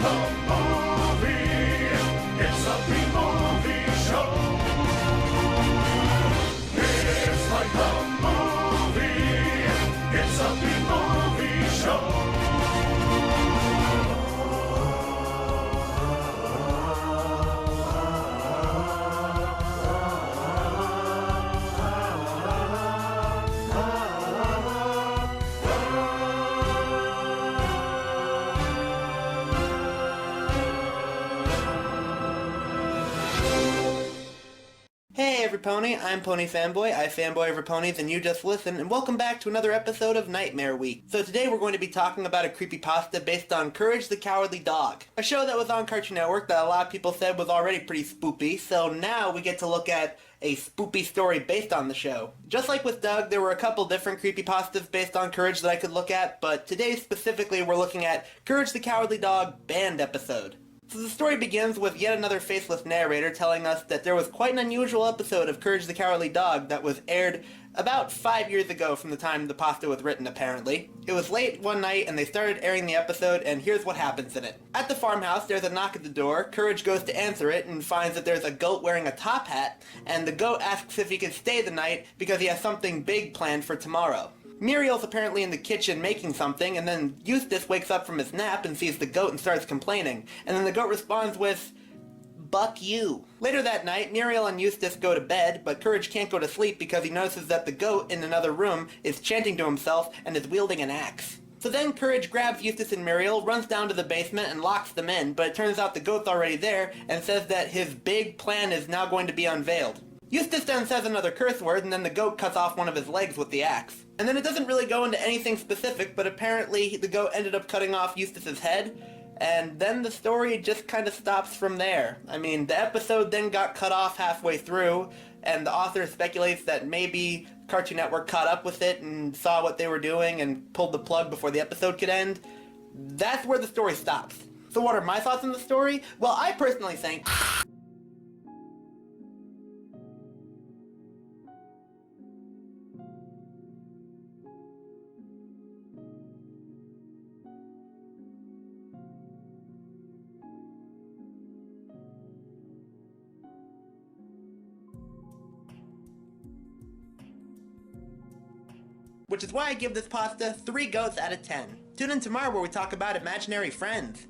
a movie. It's a B-movie show. It's like a movie. It's a B-movie show. Hey everypony, I'm PonyFanboy, I fanboy over ponies, and you just listen, and welcome back to another episode of Nightmare Week. So today we're going to be talking about a creepypasta based on Courage the Cowardly Dog, a show that was on Cartoon Network that a lot of people said was already pretty spoopy, so now we get to look at a spoopy story based on the show. Just like with Doug, there were a couple different creepypastas based on Courage that I could look at, but today specifically we're looking at Courage the Cowardly Dog Band episode. So the story begins with yet another faceless narrator telling us that there was quite an unusual episode of Courage the Cowardly Dog that was aired about 5 years ago from the time the pasta was written, apparently. It was late one night and they started airing the episode, and here's what happens in it. At the farmhouse, there's a knock at the door. Courage goes to answer it and finds that there's a goat wearing a top hat, and the goat asks if he can stay the night because he has something big planned for tomorrow. Muriel's apparently in the kitchen making something, and then Eustace wakes up from his nap and sees the goat and starts complaining, and then the goat responds with, "Buck you." Later that night, Muriel and Eustace go to bed, but Courage can't go to sleep because he notices that the goat in another room is chanting to himself and is wielding an axe. So then Courage grabs Eustace and Muriel, runs down to the basement and locks them in, but it turns out the goat's already there and says that his big plan is now going to be unveiled. Eustace then says another curse word, and then the goat cuts off one of his legs with the axe. And then it doesn't really go into anything specific, but apparently the goat ended up cutting off Eustace's head, and then the story just kind of stops from there. I mean, the episode then got cut off halfway through, and the author speculates that maybe Cartoon Network caught up with it and saw what they were doing and pulled the plug before the episode could end. That's where the story stops. So what are my thoughts on the story? Well, I personally think which is why I give this pasta 3 goats out of 10. Tune in tomorrow where we talk about imaginary friends.